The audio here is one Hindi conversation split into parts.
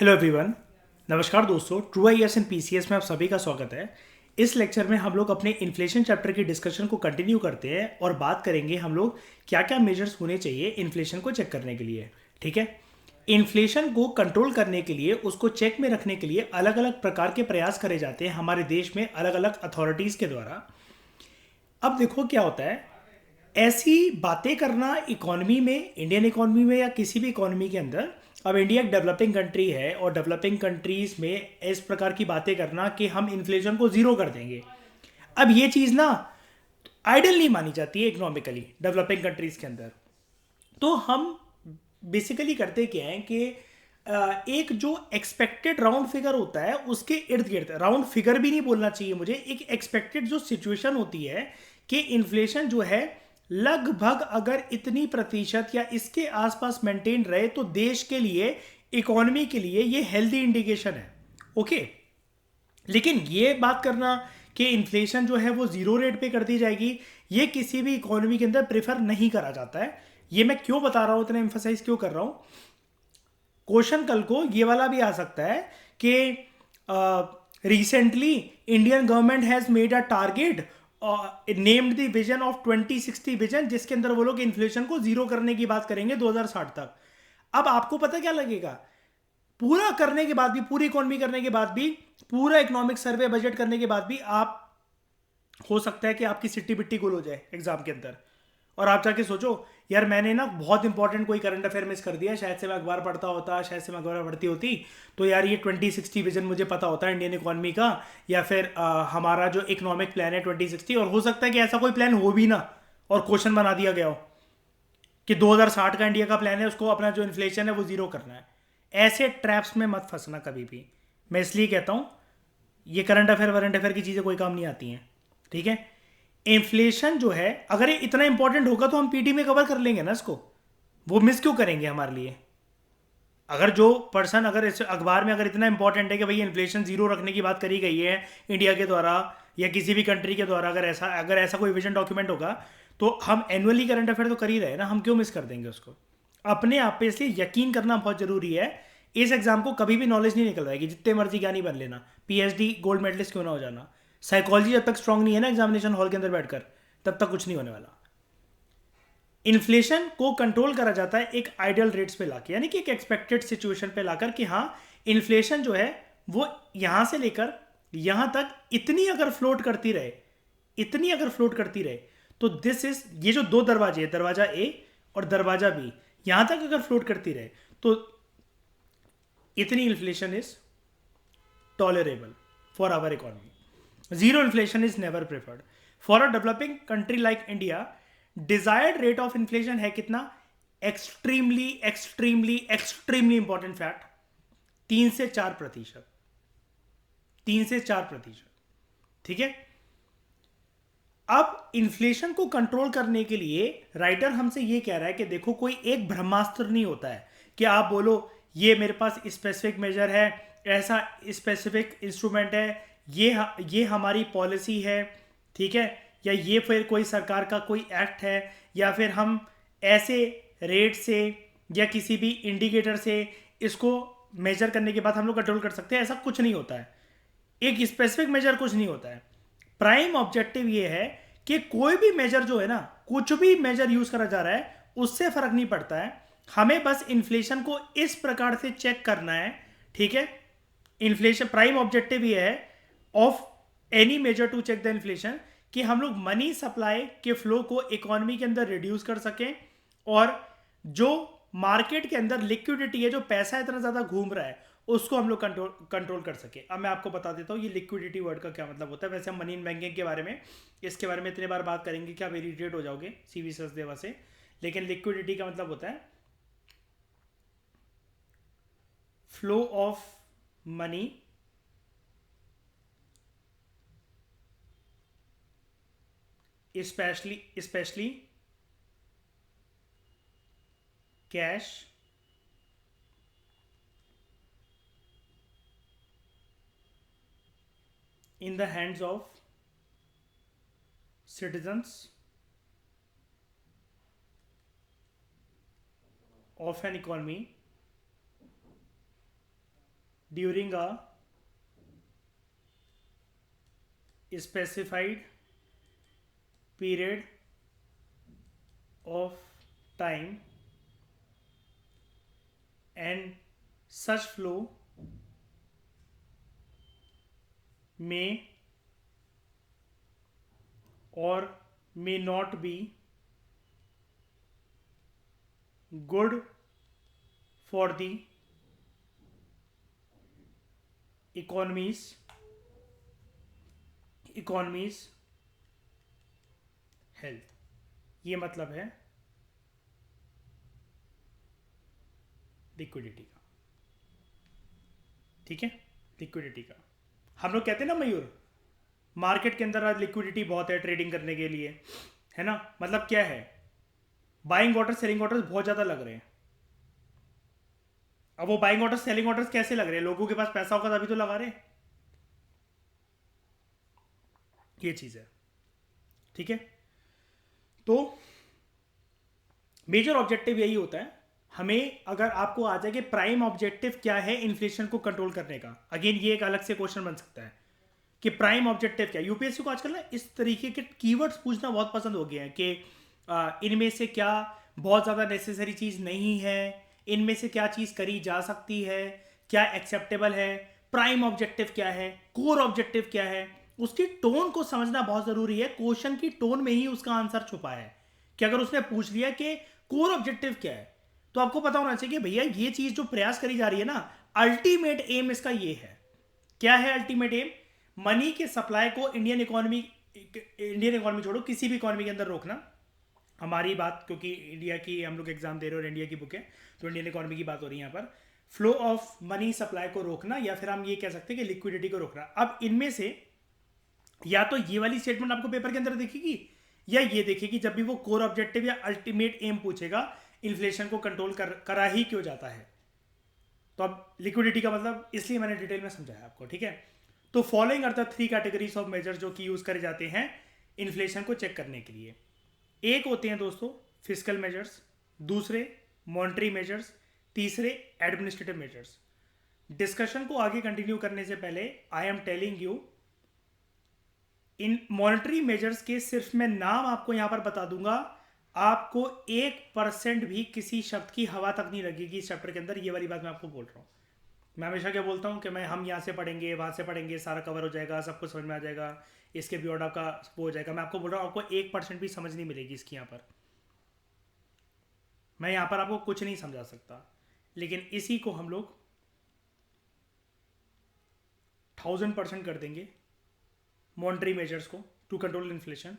Hello everyone. नमस्कार दोस्तों, ट्रू आईएएस एंड पीसीएस में आप सभी का स्वागत है। इस लेक्चर में हम लोग अपने इन्फ्लेशन चैप्टर की डिस्कशन को कंटिन्यू करते हैं और बात करेंगे हम लोग क्या क्या मेजर्स होने चाहिए इन्फ्लेशन को चेक करने के लिए। ठीक है। इन्फ्लेशन को कंट्रोल करने के लिए, उसको चेक में रखने के लिए अलग अलग प्रकार के प्रयास करे जाते हैं हमारे देश में अलग अलग अथॉरिटीज़ के द्वारा। अब देखो क्या होता है, ऐसी बातें करना इकोनॉमी में, इंडियन इकोनॉमी में या किसी भी इकोनॉमी के अंदर। अब इंडिया एक डेवलपिंग कंट्री है और डेवलपिंग कंट्रीज में इस प्रकार की बातें करना कि हम इन्फ्लेशन को ज़ीरो कर देंगे, अब ये चीज़ ना आइडल नहीं मानी जाती है इकोनॉमिकली डेवलपिंग कंट्रीज के अंदर। तो हम बेसिकली करते क्या है कि एक जो एक्सपेक्टेड राउंड फिगर होता है उसके इर्द गिर्द, राउंड फिगर भी नहीं बोलना चाहिए मुझे, एक एक्सपेक्टेड जो सिचुएशन होती है कि इन्फ्लेशन जो है लगभग अगर इतनी प्रतिशत या इसके आसपास मेंटेन रहे तो देश के लिए, इकोनॉमी के लिए ये हेल्दी इंडिकेशन है। ओके। लेकिन ये बात करना कि इन्फ्लेशन जो है वो जीरो रेट पे कर दी जाएगी, ये किसी भी इकोनॉमी के अंदर प्रेफर नहीं करा जाता है। ये मैं क्यों बता रहा हूं, इतना एम्फोसाइज क्यों कर रहा हूं। क्वेश्चन कल को ये वाला भी आ सकता है कि recently Indian government has made a target named the vision of 2060 vision, जिसके अंदर वो लोग इन्फ्लेशन को जीरो करने की बात करेंगे 2060 तक। अब आपको पता क्या लगेगा, पूरा करने के बाद भी, पूरी इकोनॉमी करने के बाद भी, पूरा इकोनॉमिक सर्वे बजट करने के बाद भी आप, हो सकता है कि आपकी सिट्टी बिट्टी गुल हो जाए एग्जाम के अंदर और आप जाके सोचो यार मैंने ना बहुत इंपॉर्टेंट कोई करंट अफेयर मिस कर दिया, शायद से मैं अखबार पढ़ता होता, शायद से मैं अखबार पढ़ती होती तो यार ये 2060 विजन मुझे पता होता है इंडियन इकोनॉमी का, या फिर हमारा जो इकोनॉमिक प्लान है 2060। और हो सकता है कि ऐसा कोई प्लान हो भी ना और क्वेश्चन बना दिया गया हो कि 2060 का इंडिया का प्लान है, उसको अपना जो इन्फ्लेशन है वो जीरो करना है। ऐसे ट्रैप्स में मत फंसना कभी भी। मैं इसलिए कहता हूँ ये करंट अफेयर की चीज़ें कोई काम नहीं आती हैं। ठीक है। इन्फ्लेशन जो है अगर ये इतना इंपॉर्टेंट होगा तो हम पीटी में कवर कर लेंगे ना इसको, वो मिस क्यों करेंगे हमारे लिए। अगर जो पर्सन, अगर इस अखबार में अगर इतना इंपॉर्टेंट है कि भाई इन्फ्लेशन जीरो रखने की बात करी गई है इंडिया के द्वारा या किसी भी कंट्री के द्वारा, अगर ऐसा कोई विजन डॉक्यूमेंट होगा तो हम एनुअली करंट अफेयर तो कर ही रहे हैं ना, हम क्यों मिस कर देंगे उसको। अपने आप पे इसलिए यकीन करना बहुत जरूरी है। इस एग्जाम को कभी भी नॉलेज नहीं निकल जाएगी, जितने मर्जी ज्ञानी बन लेना, पीएचडी गोल्ड मेडलिस्ट क्यों ना हो जाना, साइकोलॉजी जब तक स्ट्रांग नहीं है ना एग्जामिनेशन हॉल के अंदर बैठकर, तब तक कुछ नहीं होने वाला। इन्फ्लेशन को कंट्रोल करा जाता है एक आइडियल रेट्स पे लाके, यानी कि एक एक्सपेक्टेड सिचुएशन पे लाकर कि हाँ इन्फ्लेशन जो है वो यहां से लेकर यहां तक इतनी अगर फ्लोट करती रहे, इतनी अगर फ्लोट करती रहे तो दिस इज, ये जो दो दरवाजे हैं, दरवाजा ए और दरवाजा बी, यहां तक अगर फ्लोट करती रहे तो इतनी inflation is tolerable for our economy. Zero inflation is never preferred for a developing country like India. Desired rate of inflation है कितना, extremely extremely extremely important fact, 3 से 4%। 3 से 4%। ठीक है। अब इन्फ्लेशन को कंट्रोल करने के लिए राइटर हमसे ये कह रहा है कि देखो कोई एक ब्रह्मास्त्र नहीं होता है कि आप बोलो ये मेरे पास स्पेसिफिक मेजर है, ऐसा स्पेसिफिक इंस्ट्रूमेंट है, ये हमारी पॉलिसी है। ठीक है। या ये फिर कोई सरकार का कोई एक्ट है, या फिर हम ऐसे रेट से या किसी भी इंडिकेटर से इसको मेजर करने के बाद हम लोग कंट्रोल कर सकते हैं, ऐसा कुछ नहीं होता है। एक स्पेसिफिक मेजर कुछ नहीं होता है। प्राइम ऑब्जेक्टिव ये है कि कोई भी मेजर जो है ना, कुछ भी मेजर यूज करा जा रहा है उससे फर्क नहीं पड़ता है, हमें बस इन्फ्लेशन को इस प्रकार से चेक करना है। ठीक है। इन्फ्लेशन प्राइम ऑब्जेक्टिव ये है of any measure to check the inflation कि हम लोग मनी सप्लाई के फ्लो को इकोनॉमी के अंदर रिड्यूस कर सकें और जो मार्केट के अंदर लिक्विडिटी है, जो पैसा इतना ज्यादा घूम रहा है, उसको हम लोग कंट्रोल कर सके। अब मैं आपको बता देता हूँ ये लिक्विडिटी वर्ड का क्या मतलब होता है। वैसे हम मनी इन बैंकिंग के बारे में, इसके बारे में इतने बार बात करेंगे कि आप इरिटेट हो जाओगे सीवी सचदेवा से, लेकिन लिक्विडिटी का मतलब होता है flow of money specially cash in the hands of citizens of an economy during a specified period of time, and such flow may or may not be good for the economy's health. ये मतलब है लिक्विडिटी का, ठीक है। लिक्विडिटी का हम लोग कहते हैं ना मयूर, मार्केट के अंदर आज लिक्विडिटी बहुत है ट्रेडिंग करने के लिए, है ना। मतलब क्या है, बाइंग ऑर्डर सेलिंग ऑर्डर्स बहुत ज़्यादा लग रहे हैं। अब वो बाइंग ऑर्डर सेलिंग ऑर्डर्स कैसे लग रहे हैं, लोगों के पास पैसा होगा तभी तो लगा रहे हैं, ये चीज़ है, ठीक है। तो मेजर ऑब्जेक्टिव यही होता है हमें, अगर आपको आ जाए कि प्राइम ऑब्जेक्टिव क्या है इन्फ्लेशन को कंट्रोल करने का। अगेन ये एक अलग से क्वेश्चन बन सकता है कि प्राइम ऑब्जेक्टिव क्या है। यूपीएससी को आजकल ना इस तरीके के कीवर्ड्स पूछना बहुत पसंद हो गया है कि इनमें से क्या बहुत ज़्यादा नेसेसरी चीज़ नहीं है, इनमें से क्या चीज़ करी जा सकती है, क्या एक्सेप्टेबल है, प्राइम ऑब्जेक्टिव क्या है, कोर ऑब्जेक्टिव क्या है। उसकी टोन को समझना बहुत ज़रूरी है। क्वेश्चन की टोन में ही उसका आंसर छुपा है कि अगर उसने पूछ लिया कि कोर ऑब्जेक्टिव क्या है, तो आपको पता होना चाहिए कि भैया ये चीज़ जो प्रयास करी जा रही है ना, अल्टीमेट एम इसका ये है। क्या है अल्टीमेट एम? मनी के सप्लाई को इंडियन इकोनॉमी छोड़ो, किसी भी इकोनॉमी के अंदर रोकना। हमारी बात, क्योंकि इंडिया की हम लोग एग्जाम दे रहे हो और इंडिया की बुक है, तो इंडियन इकोनॉमी की बात हो रही है यहाँ पर। फ्लो ऑफ मनी सप्लाई को रोकना, या फिर हम ये कह सकते हैं कि लिक्विडिटी को रोकना। अब इनमें से या तो ये वाली स्टेटमेंट आपको पेपर के अंदर दिखेगी, या ये देखेगी जब भी वो कोर ऑब्जेक्टिव या अल्टीमेट एम पूछेगा, इन्फ्लेशन को कंट्रोल करा ही क्यों जाता है। तो अब लिक्विडिटी का मतलब इसलिए मैंने डिटेल में समझाया आपको, ठीक है। तो following are the 3 categories of measure जो कि यूज करे जाते हैं इन्फ्लेशन को चेक करने के लिए। एक होते हैं दोस्तों फिजिकल मेजर्स, दूसरे मॉनेटरी मेजर्स, तीसरे एडमिनिस्ट्रेटिव मेजर्स। डिस्कशन को आगे कंटिन्यू करने से पहले I am telling you, in monetary measures के सिर्फ मैं नाम आपको यहां पर बता दूंगा, आपको 1% भी किसी शब्द की हवा तक नहीं लगेगी इस चैप्टर के अंदर। ये वाली बात मैं आपको बोल रहा हूँ। मैं हमेशा क्या बोलता हूँ कि हम यहाँ से पढ़ेंगे, वहाँ से पढ़ेंगे, सारा कवर हो जाएगा, सब कुछ समझ में आ जाएगा, इसके बियॉर्ड आपका वो हो जाएगा। मैं आपको बोल रहा हूँ आपको 1% भी समझ नहीं मिलेगी इसकी। यहाँ पर मैं यहाँ पर आपको कुछ नहीं समझा सकता, लेकिन इसी को हम लोग 1000% कर देंगे मॉनेटरी मेजर्स को to control inflation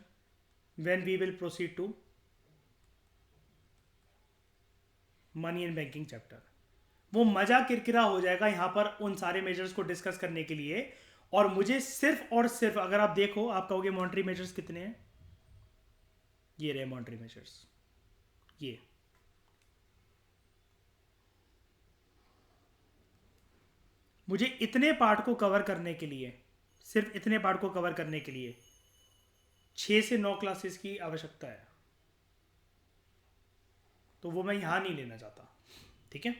when we will proceed to money and banking chapter. वो मजा किरकिरा हो जाएगा यहाँ पर उन सारे मेजर्स को डिस्कस करने के लिए। और मुझे सिर्फ और सिर्फ, अगर आप देखो आप कहोगे मॉनेटरी मेजर्स कितने हैं, ये रहे मॉनेटरी मेजर्स, ये मुझे इतने पार्ट को कवर करने के लिए, सिर्फ इतने पार्ट को कवर करने के लिए 6 से 9 क्लासेस की आवश्यकता है। तो वो मैं यहां नहीं लेना चाहता, ठीक है।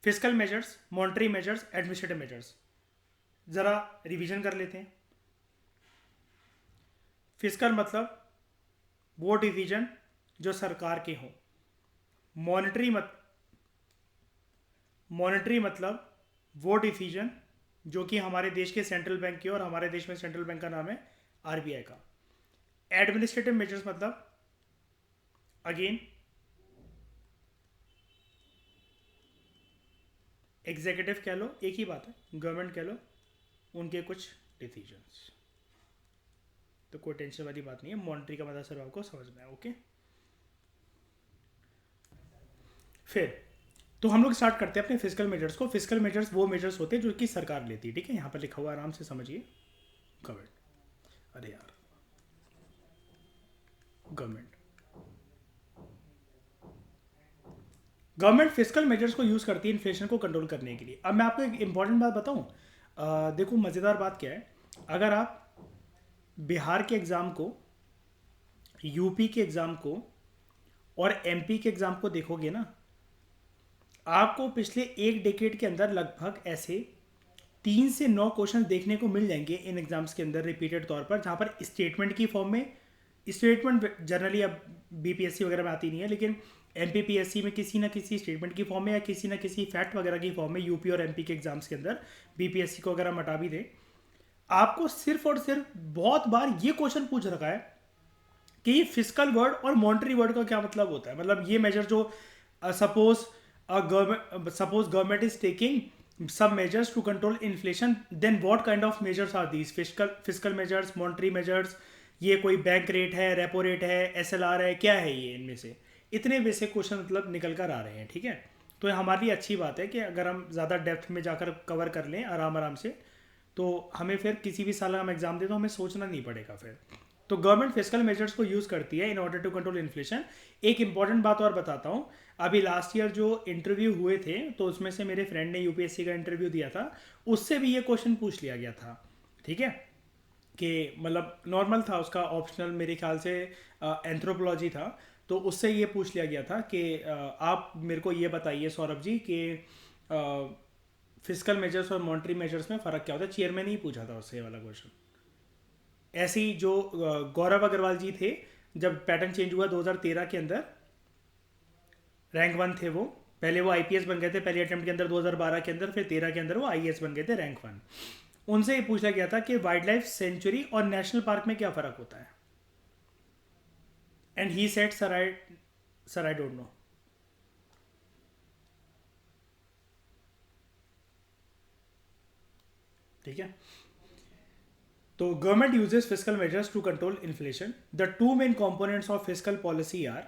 Physical measures, monetary measures, administrative measures, जरा रिवीजन कर लेते हैं। फिजिकल मतलब वो डिवीजन जो सरकार के हों। मॉनेटरी मतलब वो डिवीजन जो कि हमारे देश के सेंट्रल बैंक की, और हमारे देश में सेंट्रल बैंक का नाम है आरबीआई का। एडमिनिस्ट्रेटिव मेजर्स मतलब अगेन एग्जीक्यूटिव कह लो, एक ही बात है, गवर्नमेंट कह लो, उनके कुछ डिसीजंस। तो कोई टेंशन वाली बात नहीं है, मॉनेटरी का मतलब सिर्फ आपको समझ में है, ओके। फिर तो हम लोग स्टार्ट करते हैं अपने फिजिकल मेजर्स को। फिजिकल मेजर्स वो मेजर्स होते हैं जो कि सरकार लेती है, ठीक है। यहाँ पर लिखा हुआ, आराम से समझिए। गवर्नमेंट, अरे यार, गवर्नमेंट फिजिकल मेजर्स को यूज़ करती है इन्फ्लेशन को कंट्रोल करने के लिए। अब मैं आपको एक इंपॉर्टेंट बात बताऊं, देखो मज़ेदार बात क्या है, अगर आप बिहार के एग्ज़ाम को, यूपी के एग्ज़ाम को और एमपी के एग्ज़ाम को देखोगे ना, आपको पिछले एक डेकेड के अंदर लगभग ऐसे 3 से 9 क्वेश्चन देखने को मिल जाएंगे इन एग्जाम्स के अंदर रिपीटेड तौर पर, जहाँ पर स्टेटमेंट की फॉर्म में, स्टेटमेंट जनरली अब बीपीएससी वगैरह में आती नहीं है, लेकिन एमपीपीएससी में किसी ना किसी स्टेटमेंट की फॉर्म में या किसी ना किसी फैक्ट वगैरह की फॉर्म में यूपी और एमपी के एग्जाम्स के अंदर बीपीएससी को अगर हम हटा भी दें, आपको सिर्फ और सिर्फ बहुत बार ये क्वेश्चन पूछ रखा है कि ये फिजिकल वर्ड और मॉनेटरी वर्ड का क्या मतलब होता है। मतलब ये मेजर जो suppose government is taking some measures to control inflation, then what kind of measures are these? Fiscal measures, monetary measures, ये कोई बैंक रेट है, रेपो रेट है, एसएलआर है, क्या है ये? इनमें से इतने बेसिक क्वेश्चन मतलब निकल कर आ रहे हैं, ठीक है। तो ये हमारे लिए अच्छी बात है कि अगर हम ज़्यादा डेप्थ में जाकर कवर कर लें आराम आराम से, तो हमें फिर किसी भी साल हम एग्जाम दें तो हमें सोचना नहीं पड़ेगा फिर। तो गवर्नमेंट फिजिकल मेजर्स को यूज़ करती है in order to control inflation. एक इंपॉर्टेंट बात और बताता हूँ, अभी लास्ट ईयर जो इंटरव्यू हुए थे तो उसमें से मेरे फ्रेंड ने यूपीएससी का इंटरव्यू दिया था, उससे भी ये क्वेश्चन पूछ लिया गया था, ठीक है। कि मतलब नॉर्मल था उसका, ऑप्शनल मेरे ख्याल से एंथ्रोपोलॉजी था, तो उससे ये पूछ लिया गया था कि आप मेरे को ये बताइए सौरभ जी कि फिजिकल मेजर्स और मॉनेटरी मेजर्स में फ़र्क क्या होता है। चेयरमैन ही पूछा था उससे ये वाला क्वेश्चन। ऐसे ही जो गौरव अग्रवाल जी थे, जब पैटर्न चेंज हुआ 2013 के अंदर, रैंक 1 थे वो, पहले वो आईपीएस बन गए थे पहले अटेम्प्ट के अंदर 2012 के अंदर, फिर 13 के अंदर वो आईएएस बन गए थे रैंक 1। उनसे ये पूछा गया था कि वाइल्ड लाइफ सेंचुरी और नेशनल पार्क में क्या फ़र्क होता है, and he said sir I don't know. ठीक है। तो government uses physical measures to control inflation. The two main components of physical policy are,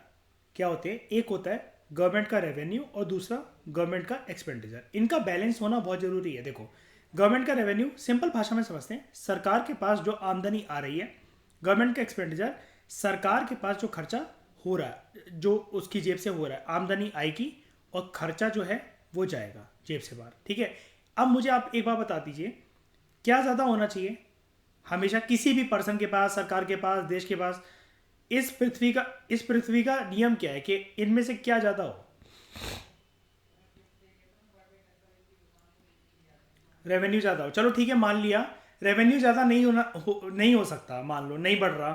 क्या होते हैं? एक होता है गवर्नमेंट का रेवेन्यू और दूसरा गवर्नमेंट का एक्सपेंडिचर। इनका बैलेंस होना बहुत जरूरी है। देखो, गवर्नमेंट का रेवेन्यू सिंपल भाषा में समझते हैं, सरकार के पास जो आमदनी आ रही है। गवर्नमेंट का एक्सपेंडिचर, सरकार के पास जो खर्चा हो रहा है, जो उसकी जेब से हो रहा है, आमदनी आएगी और खर्चा जो है वो जाएगा जेब से बाहर, ठीक है। अब मुझे आप एक बात बता दीजिए, क्या ज़्यादा होना चाहिए हमेशा किसी भी पर्सन के पास, सरकार के पास, देश के पास? इस पृथ्वी का नियम क्या है कि इनमें से क्या ज़्यादा हो? रेवेन्यू ज़्यादा हो। चलो ठीक है, मान लिया रेवेन्यू ज़्यादा नहीं हो सकता, मान लो नहीं बढ़ रहा,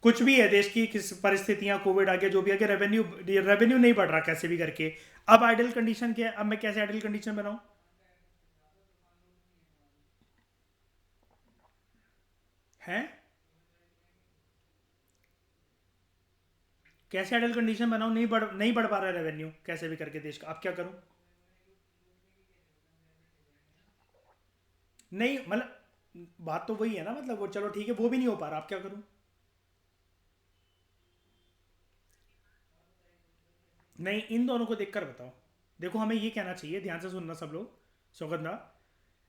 कुछ भी है देश की किस परिस्थितियां, कोविड आ गया, जो भी आ गया, रेवेन्यू नहीं बढ़ रहा कैसे भी करके। अब आइडल कंडीशन क्या है? अब मैं कैसे आइडल कंडीशन बनाऊं? है कैसे आइडल कंडीशन बनाऊं? नहीं बढ़ पा रहा है रेवेन्यू कैसे भी करके देश का, अब क्या करूं? नहीं मतलब बात तो वही है ना, मतलब वो चलो ठीक है, वो भी नहीं हो पा रहा, अब क्या करूं? नहीं, इन दोनों को देखकर बताओ। देखो, हमें ये कहना चाहिए, ध्यान से सुनना सब लोग, सौगंधा,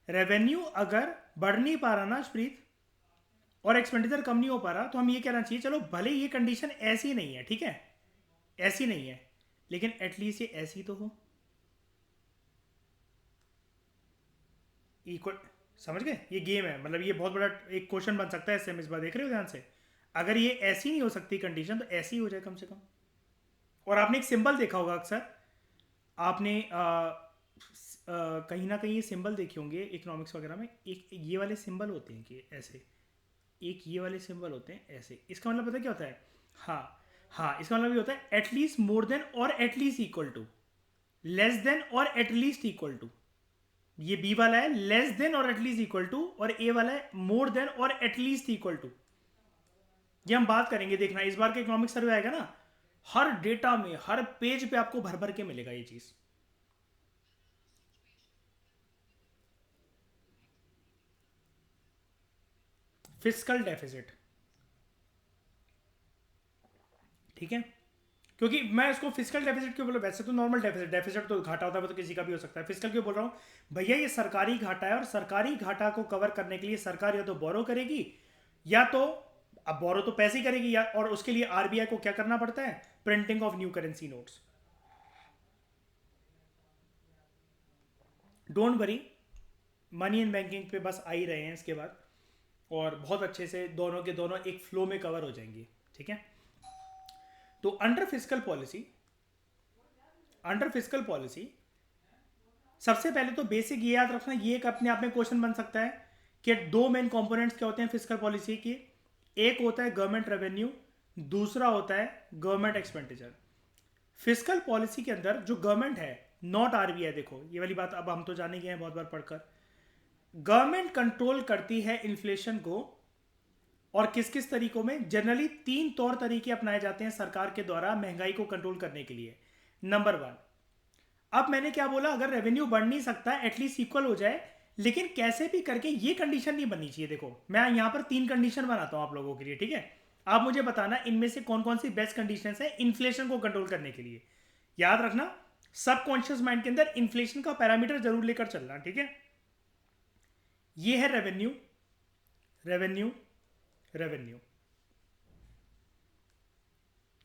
रेवेन्यू अगर बढ़ नहीं पा रहा ना प्रीत, और एक्सपेंडिचर कम नहीं हो पा रहा, तो हम ये कहना चाहिए चलो भले ये कंडीशन ऐसी नहीं है, ठीक है, ऐसी नहीं है, लेकिन एटलीस्ट ये ऐसी तो हो, इक्वल। समझ गए? ये गेम है, मतलब ये बहुत बड़ा एक क्वेश्चन बन सकता है इससे, हम इस बार देख रहे हो ध्यान से। अगर ये ऐसी नहीं हो सकती कंडीशन, तो ऐसी हो जाए कम से कम। और आपने एक सिंबल देखा होगा अक्सर, आपने कहीं ना कहीं ये सिंबल देखे होंगे इकोनॉमिक्स वगैरह में, एक ये वाले सिंबल होते हैं कि ऐसे, एक ये वाले सिंबल होते हैं ऐसे। इसका मतलब पता है क्या होता है? हाँ, हाँ, इसका मतलब ये होता है एटलीस्ट, मोर देन और at least equal to, less than और एटलीस्ट इक्वल टू। ये बी वाला है लेस देन और एटलीस्ट इक्वल टू, और ए वाला है मोर देन और एटलीस्ट इक्वल टू। ये हम बात करेंगे, देखना इस बार का इकोनॉमिक सर्वे आएगा ना, हर डेटा में, हर पेज पे आपको भर भर के मिलेगा ये चीज। फिजिकल डेफिसिट, ठीक है। क्योंकि मैं इसको फिजिकल डेफिसिट क्यों बोला, वैसे तो नॉर्मल डेफिसिट, डेफिसिट तो घाटा होता है, वो तो किसी का भी हो सकता है। फिजिकल क्यों बोल रहा हूं भैया? ये सरकारी घाटा है, और सरकारी घाटा को कवर करने के लिए सरकार या तो बोरो करेगी, या तो, अब बोरो तो पैसे ही करेगी, या और उसके लिए आरबीआई को क्या करना पड़ता है? Printing of new currency notes. Don't worry, money in banking पे बस आ ही रहे हैं इसके बाद, और बहुत अच्छे से दोनों के दोनों एक फ्लो में कवर हो जाएंगे, ठीक है। तो अंडर फिजिकल पॉलिसी सबसे पहले तो बेसिक ये याद रखना, ये एक अपने आप में क्वेश्चन बन सकता है कि दो मेन कंपोनेंट्स क्या होते हैं फिजिकल पॉलिसी की। एक होता है गवर्नमेंट रेवेन्यू, दूसरा होता है गवर्नमेंट एक्सपेंडिचर। फिजिकल पॉलिसी के अंदर जो गवर्नमेंट है, नॉट आरबीआई, देखो ये वाली बात अब हम तो जाने गए हैं बहुत बार पढ़कर, गवर्नमेंट कंट्रोल करती है इन्फ्लेशन को। और किस किस तरीकों में? जनरली तीन तौर तरीके अपनाए जाते हैं सरकार के द्वारा महंगाई को कंट्रोल करने के लिए। नंबर वन, अब मैंने क्या बोला, अगर रेवेन्यू बढ़ नहीं सकता एटलीस्ट इक्वल हो जाए, लेकिन कैसे भी करके ये कंडीशन नहीं बननी चाहिए। देखो मैं यहां पर तीन कंडीशन बनाता हूं आप लोगों के लिए, ठीक है? आप मुझे बताना इनमें से कौन कौन सी बेस्ट कंडीशन है इन्फ्लेशन को कंट्रोल करने के लिए। याद रखना, सबकॉन्शियस माइंड के अंदर इन्फ्लेशन का पैरामीटर जरूर लेकर चलना, ठीक है? ये है रेवेन्यू, रेवेन्यू, रेवेन्यू,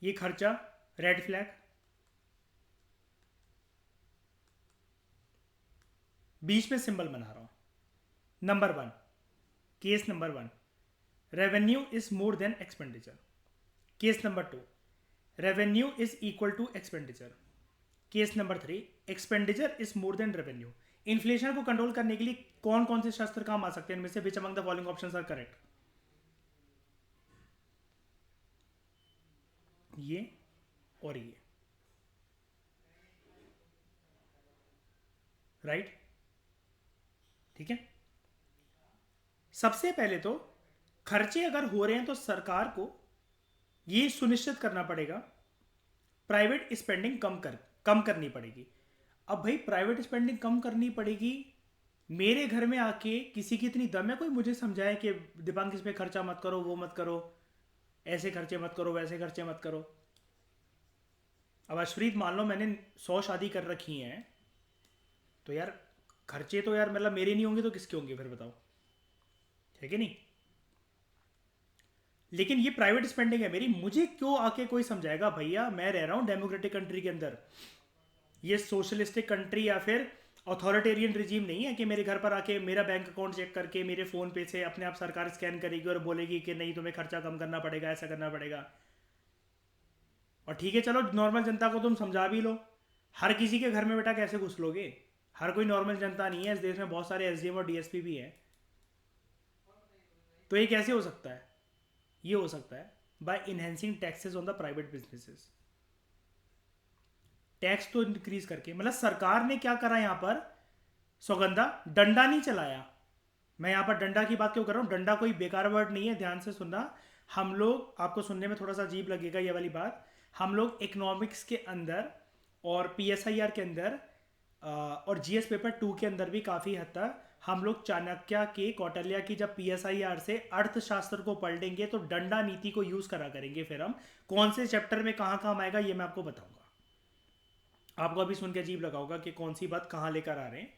ये खर्चा, रेड फ्लैग। बीच में सिंबल बना रहा हूं। Number one, case number one, revenue is more than expenditure. Case number two, revenue is equal to expenditure. Case number three, expenditure is more than revenue. Inflation को कंट्रोल करने के लिए कौन कौन से शस्त्र काम आ सकते हैं? इनमें से which among the following options are correct? ये और ये, राइट? ठीक है, सबसे पहले तो खर्चे अगर हो रहे हैं तो सरकार को ये सुनिश्चित करना पड़ेगा प्राइवेट स्पेंडिंग कम करनी पड़ेगी। अब भाई प्राइवेट स्पेंडिंग कम करनी पड़ेगी, मेरे घर में आके किसी की इतनी दम है कोई मुझे समझाए कि दिपांक इस पे खर्चा मत करो, वो मत करो, ऐसे खर्चे मत करो, वैसे खर्चे मत करो। अब अशरीत मान लो मैंने 100 शादी कर रखी हैं, तो यार खर्चे तो यार मतलब मेरे नहीं होंगे तो किसके होंगे फिर बताओ, है कि नहीं? लेकिन ये प्राइवेट स्पेंडिंग है मेरी, मुझे क्यों आके कोई समझाएगा? भैया मैं रह रहा हूँ डेमोक्रेटिक कंट्री के अंदर, ये सोशलिस्टिक कंट्री या फिर अथॉरिटेरियन रिजीम नहीं है कि मेरे घर पर आके मेरा बैंक अकाउंट चेक करके मेरे फ़ोन पे से अपने आप सरकार स्कैन करेगी और बोलेगी कि नहीं तुम्हें खर्चा कम करना पड़ेगा, ऐसा करना पड़ेगा। और ठीक है चलो नॉर्मल जनता को तुम समझा भी लो, हर किसी के घर में बेटा कैसे घुस लोगे? हर कोई नॉर्मल जनता नहीं है इस देश में, बहुत सारे एसडीएम और डीएसपी भी हैं। तो ये कैसे हो सकता है? ये हो सकता है by enhancing taxes on the private businesses. Tax तो इंक्रीज करके, मतलब सरकार ने क्या करा यहाँ पर, सौगंधा, डंडा नहीं चलाया। मैं यहाँ पर डंडा की बात क्यों कर रहा हूँ? डंडा कोई बेकार वर्ड नहीं है, ध्यान से सुनना। हम लोग, आपको सुनने में थोड़ा सा अजीब लगेगा ये वाली बात, हम लोग इकोनॉमिक्स के अंदर और पीएसआईआर के अंदर और जीएस पेपर 2 के अंदर भी काफ़ी हद तक हम लोग चाणक्य के, कौटिल्य की जब पीएसआईआर से अर्थशास्त्र को पढ़ लेंगे तो डंडा नीति को यूज़ करा करेंगे। फिर हम कौन से चैप्टर में कहाँ काम आएगा ये मैं आपको बताऊंगा। आपको अभी सुन के अजीब लगा होगा कि कौन सी बात कहाँ लेकर आ रहे हैं,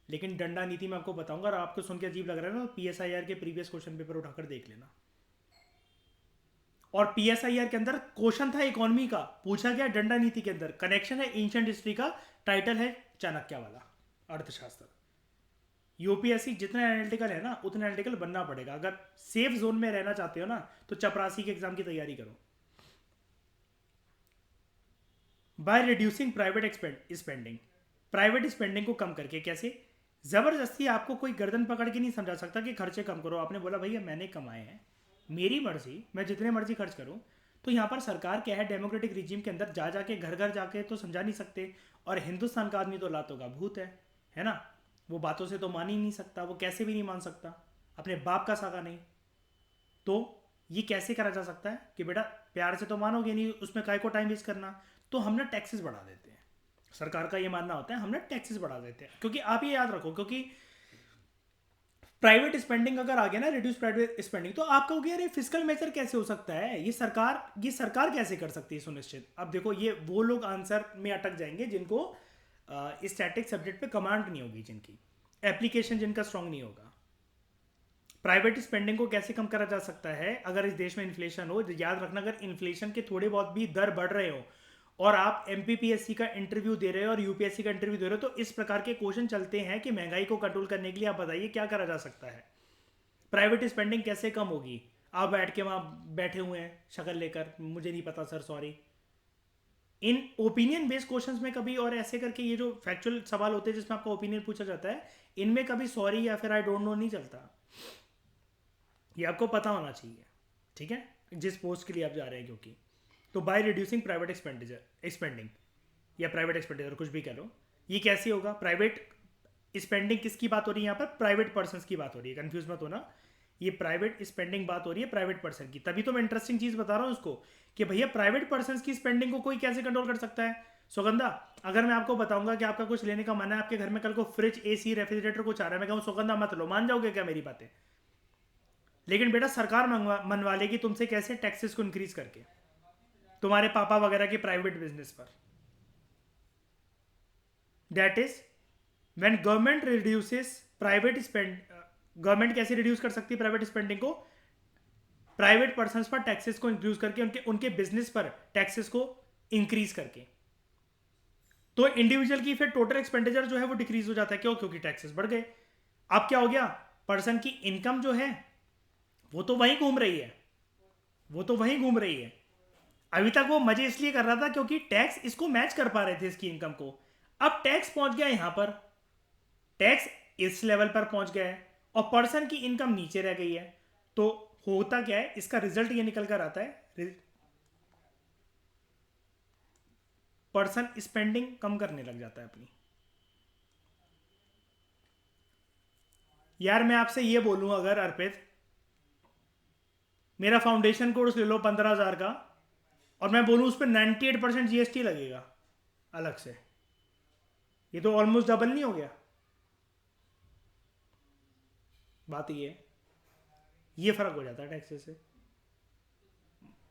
लेकिन डंडा नीति में आपको बताऊंगा। और आपको सुन के अजीब लग रहा है ना, तो पीएसआईआर के प्रीवियस क्वेश्चन पेपर उठाकर देख लेना। और पीएसआईआर के अंदर क्वेश्चन था इकोनॉमी का, पूछा गया डंडा नीति के अंदर, कनेक्शन है एंशिएंट हिस्ट्री का, टाइटल है चाणक्य वाला अर्थशास्त्र। यूपीएससी जितना एनालिटिकल है ना उतना एनालिटिकल बनना पड़ेगा। अगर सेफ जोन में रहना चाहते हो ना तो चपरासी के एग्जाम की तैयारी करो। By reducing private spending, private spending को कम करके। कैसे? जबरदस्ती आपको कोई गर्दन पकड़ के नहीं समझा सकता कि खर्चे कम करो। आपने बोला भैया मैंने कमाए हैं, मेरी मर्जी, मैं जितने मर्जी खर्च करूं। तो यहाँ पर सरकार क्या है, डेमोक्रेटिक रिजीम के अंदर जा जाके घर घर जाके तो समझा नहीं सकते। और हिंदुस्तान का आदमी तो लातों का भूत है ना? वो बातों से तो मान ही नहीं सकता, वो कैसे भी नहीं मान सकता, अपने बाप का सागा नहीं। तो ये कैसे करा जा सकता है कि बेटा प्यार से तो मानोगे नहीं, उसमें काय को टाइम वेस्ट करना। तो हम ना टैक्सेस बढ़ा देते हैं, सरकार का ये मानना होता है हम ना टैक्सेस बढ़ा देते हैं। क्योंकि आप ये याद रखो, क्योंकि प्राइवेट स्पेंडिंग अगर आ गया ना, रिड्यूस प्राइवेट स्पेंडिंग, तो आप कहोगे यार ये फिजिकल मेजर कैसे हो सकता है, ये सरकार कैसे कर सकती है सुनिश्चित? अब देखो ये वो लोग आंसर में अटक जाएंगे जिनको स्टैटिक सब्जेक्ट पे कमांड नहीं होगी, जिनकी एप्लीकेशन जिनका स्ट्रांग नहीं होगा। प्राइवेट स्पेंडिंग को कैसे कम करा जा सकता है अगर इस देश में इन्फ्लेशन हो? याद रखना, अगर इन्फ्लेशन के थोड़े बहुत भी दर बढ़ रहे हो और आप एमपीपीएससी का इंटरव्यू दे रहे हो और यूपीएससी का इंटरव्यू दे रहे हो, तो इस प्रकार के क्वेश्चन चलते हैं कि महंगाई को कंट्रोल करने के लिए आप बताइए क्या करा जा सकता है, प्राइवेट स्पेंडिंग कैसे कम होगी? आप बैठ के वहाँ बैठे हुए हैं शक्ल लेकर, मुझे नहीं पता sir, sorry. In opinion based questions में कभी और ऐसे करके ये जो फैक्चुअल सवाल होते हैं जिसमें आपका ओपिनियन पूछा जाता है, इनमें कभी सॉरी या फिर आई डोंट नो नहीं चलता। ये आपको पता होना चाहिए, ठीक है, जिस पोस्ट के लिए आप जा रहे हैं। क्योंकि तो बाय रिड्यूसिंग प्राइवेट एक्सपेंडिंग या प्राइवेट एक्सपेंडिचर कुछ भी कह लो, ये कैसे होगा? प्राइवेट स्पेंडिंग किसकी बात हो रही है यहाँ पर? प्राइवेट पर्सन की बात हो रही है, कंफ्यूज मत होना। ये प्राइवेट स्पेंडिंग बात हो रही है प्राइवेट पर्सन की, तभी तो मैं इंटरेस्टिंग चीज बता रहा हूँ उसको कि भैया प्राइवेट पर्सन की स्पेंडिंग को कोई कैसे कंट्रोल कर सकता है। सुगंधा, अगर मैं आपको बताऊंगा कि आपका कुछ लेने का मन है, आपके घर में कल को फ्रिज, एसी, रेफ्रिजरेटर कुछ आ रहा है, मैं कहूँ सुगंधा मत लो, मान जाओगे क्या मेरी बातें? लेकिन बेटा सरकार मनवा लेगी तुमसे, कैसे? टैक्सेस को इंक्रीज करके, तुम्हारे पापा वगैरह के प्राइवेट बिजनेस पर। That is when government reduces private spend. Government कैसे रिड्यूस कर सकती है प्राइवेट स्पेंडिंग को? प्राइवेट पर्सन पर टैक्सेस को इंक्रीज करके, उनके उनके बिजनेस पर टैक्सेस को इंक्रीज करके। तो इंडिविजुअल की फिर टोटल एक्सपेंडिचर जो है वो डिक्रीज हो जाता है। क्यों? क्योंकि टैक्सेस बढ़ गए। अब क्या हो गया? पर्सन की इनकम जो है वो तो वहीं घूम रही है, वो तो वहीं घूम रही है। अभी तक वो मजे इसलिए कर रहा था क्योंकि टैक्स इसको मैच कर पा रहे थे, इसकी इनकम को। अब टैक्स पहुंच गया यहां पर, टैक्स इस लेवल पर पहुंच गया है और पर्सन की इनकम नीचे रह गई है। तो होता क्या है, इसका रिजल्ट ये निकल कर आता है, पर्सन स्पेंडिंग कम करने लग जाता है अपनी। यार मैं आपसे ये बोलूं अगर अर्पित, मेरा फाउंडेशन कोर्स ले लो 15,000 का, और मैं बोलूं उस पर 98% जीएसटी लगेगा अलग से, ये तो ऑलमोस्ट डबल नहीं हो गया? बात ये फर्क हो जाता है टैक्सेस से।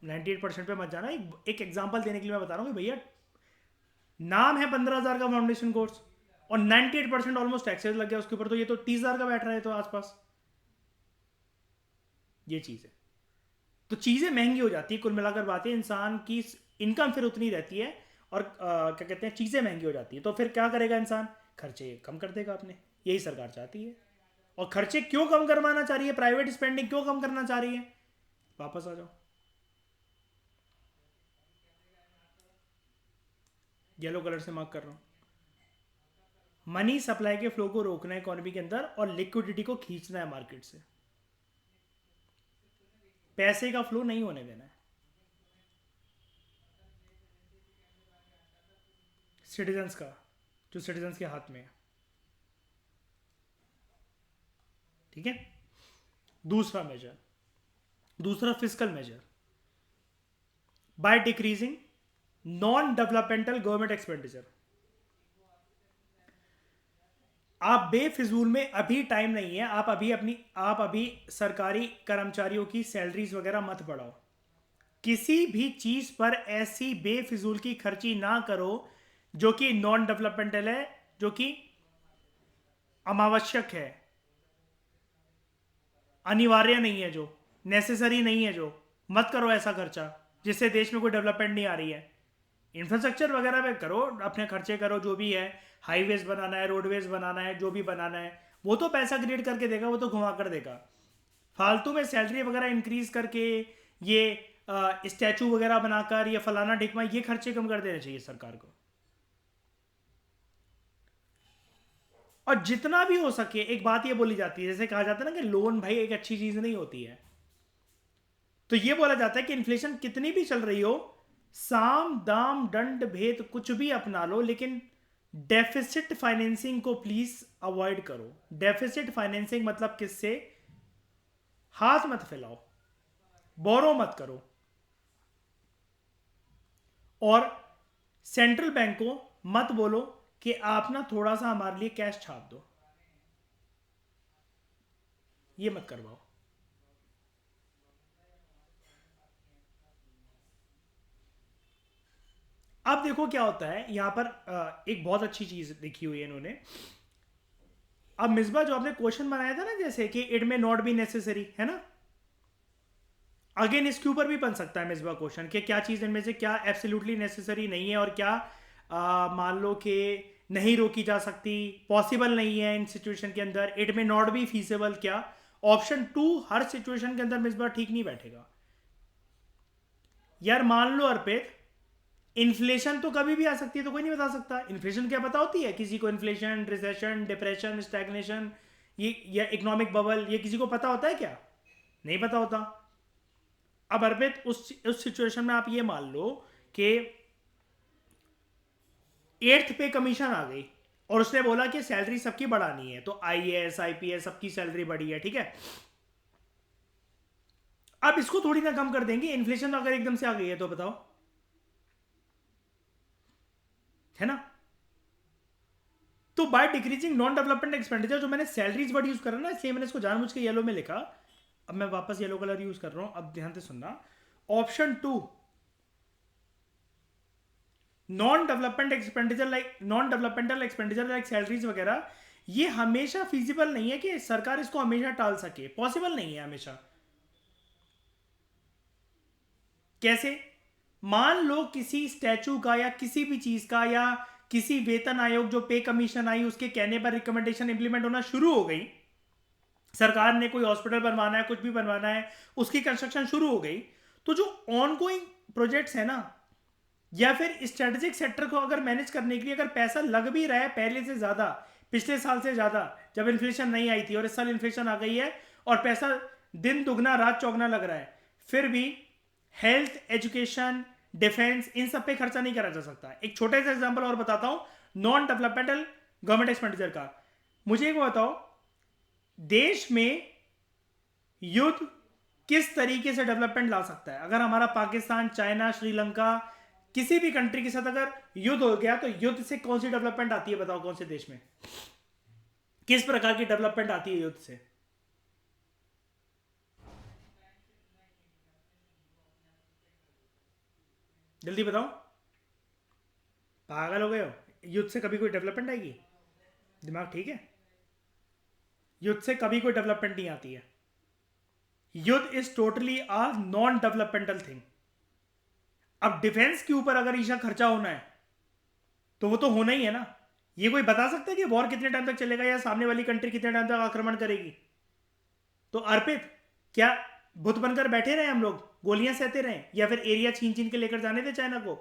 98% पे मत जाना। एक एग्जांपल देने के लिए मैं बता रहा हूँ कि भैया नाम है 15,000 का फाउंडेशन कोर्स और 98% ऑलमोस्ट टैक्सेस लग गया उसके ऊपर, तो ये तो 30,000 का बैठ रहा है तो आसपास। ये चीज़ है, तो चीज़ें महंगी हो जाती है। कुल मिलाकर बातें, इंसान की इनकम फिर उतनी रहती है और क्या कहते हैं, चीज़ें महंगी हो जाती है। तो फिर क्या करेगा इंसान? खर्चे कम कर देगा अपने, यही सरकार चाहती है। और खर्चे क्यों कम करवाना चाह रही है? प्राइवेट स्पेंडिंग क्यों कम करना चाह रही है? वापस आ जाओ, येलो कलर से मार्क कर रहा हूं। मनी सप्लाई के फ्लो को रोकना है इकोनॉमी के अंदर और लिक्विडिटी को खींचना है मार्केट से, पैसे का फ्लो नहीं होने देना है। सिटीजन्स का, जो सिटीजन्स के हाथ में है, ठीक है। दूसरा मेजर, दूसरा physical measure, by decreasing non developmental government expenditure. आप बेफिजूल में, अभी टाइम नहीं है, आप अभी सरकारी कर्मचारियों की सैलरीज वगैरह मत बढ़ाओ। किसी भी चीज पर ऐसी बेफिजूल की खर्ची ना करो जो कि नॉन डेवलपमेंटल है, जो कि अनावश्यक है, अनिवार्य नहीं है, जो नेसेसरी नहीं है, जो मत करो ऐसा खर्चा जिससे देश में कोई डेवलपमेंट नहीं आ रही है। इंफ्रास्ट्रक्चर वगैरह पे करो, अपने खर्चे करो, जो भी है, हाईवेज बनाना है, रोडवेज बनाना है, जो भी बनाना है, वो तो पैसा क्रिएट करके देगा, वो तो घुमा कर देगा। फालतू में सैलरी वगैरह इंक्रीज करके, ये स्टैचू वगैरह बनाकर, ये फलाना ढिकमा, ये खर्चे कम कर देने चाहिए सरकार को। और जितना भी हो सके, एक बात ये बोली जाती है, जैसे कहा जाता है ना कि लोन भाई एक अच्छी चीज नहीं होती है, तो ये बोला जाता है कि इन्फ्लेशन कितनी भी चल रही हो, साम दाम दंड भेद कुछ भी अपना लो, लेकिन डेफिसिट फाइनेंसिंग को प्लीज अवॉइड करो। डेफिसिट फाइनेंसिंग मतलब किससे? हाथ मत फैलाओ, बोरो मत करो, और सेंट्रल बैंक को मत बोलो कि आप ना थोड़ा सा हमारे लिए कैश छाप दो, ये मत करवाओ। अब देखो क्या होता है यहां पर, एक बहुत अच्छी चीज लिखी हुई है इन्होंने। अब मिसबा जो आपने क्वेश्चन बनाया था ना, जैसे कि इट में नॉट बी नेसेसरी, है ना, अगेन इसके ऊपर भी बन सकता है मिसबा क्वेश्चन कि क्या चीज इनमें से क्या एब्सोल्युटली नेसेसरी नहीं है और क्या मान लो कि नहीं रोकी जा सकती, पॉसिबल नहीं है इन सिचुएशन के अंदर, इट में नॉट बी फीसेबल। क्या ऑप्शन 2 हर सिचुएशन के अंदर मिसबा ठीक नहीं बैठेगा। यार मान लो अर्पित, इन्फ्लेशन तो कभी भी आ सकती है, तो कोई नहीं बता सकता। इन्फ्लेशन क्या पता होती है किसी को? इन्फ्लेशन, रिसेशन, डिप्रेशन, स्टैग्नेशन, ये या इकोनॉमिक बबल, ये किसी को पता होता है क्या? नहीं पता होता। अब अर्पित उस सिचुएशन में आप ये मान लो कि 8th पे कमीशन आ गई और उसने बोला कि सैलरी सबकी बढ़ानी है, तो आईएएस आईपीएस सबकी सैलरी बढ़ी है, ठीक है। अब इसको थोड़ी ना कम कर देंगे, इन्फ्लेशन अगर एकदम से आ गई है तो बताओ, है ना। तो bye decreasing non development expenditure, जो मैंने सैलरीज वर्ड यूज करा ना, इसलिए मैंने इसको जानबूझ के येलो में लिखा। अब मैं वापस येलो कलर यूज कर रहा हूं, अब ध्यान से सुनना। Option 2, non development expenditure like non developmental expenditure like salaries वगैरह, ये हमेशा फिजिबल नहीं है कि सरकार इसको हमेशा टाल सके, पॉसिबल नहीं है हमेशा। कैसे? मान लो किसी स्टैचू का या किसी भी चीज का या किसी वेतन आयोग जो पे कमीशन आई उसके कहने पर रिकमेंडेशन इंप्लीमेंट होना शुरू हो गई, सरकार ने कोई हॉस्पिटल बनवाना है, कुछ भी बनवाना है, उसकी कंस्ट्रक्शन शुरू हो गई, तो जो ऑन गोइंग प्रोजेक्ट्स है ना, या फिर स्ट्रेटेजिक सेक्टर को अगर मैनेज करने के लिए अगर पैसा लग भी रहा है पहले से ज्यादा, पिछले साल से ज्यादा, जब इन्फ्लेशन नहीं आई थी और इस साल इन्फ्लेशन आ गई है और पैसा दिन दुगना रात चौगना लग रहा है, फिर भी हेल्थ, एजुकेशन, डिफेंस, इन सब पे खर्चा नहीं करा जा सकता। एक छोटा सा एग्जांपल और बताता हूं नॉन डेवलपमेंटल गवर्नमेंट एक्सपेंडिचर का। मुझे एक बताओ, देश में युद्ध किस तरीके से डेवलपमेंट ला सकता है? अगर हमारा पाकिस्तान, चाइना, श्रीलंका, किसी भी कंट्री के साथ अगर युद्ध हो गया, तो युद्ध से कौन सी डेवलपमेंट आती है? बताओ कौन से देश में किस प्रकार की डेवलपमेंट आती है युद्ध से? जल्दी बताओ। पागल हो गए हो? युद्ध से कभी कोई डेवलपमेंट आएगी? दिमाग ठीक है? युद्ध से कभी कोई डेवलपमेंट नहीं आती है। युद्ध is totally a non developmental thing. अब डिफेंस के ऊपर अगर ईशा खर्चा होना है तो वो तो होना ही है ना। ये कोई बता सकता है कि वॉर कितने टाइम तक चलेगा या सामने वाली कंट्री कितने टाइम तक आक्रमण करेगी? तो अर्पित, क्या बुत बनकर बैठे रहे हम लोग, गोलियां सहते रहे, या फिर एरिया छीन छीन के लेकर जाने थे चाइना को?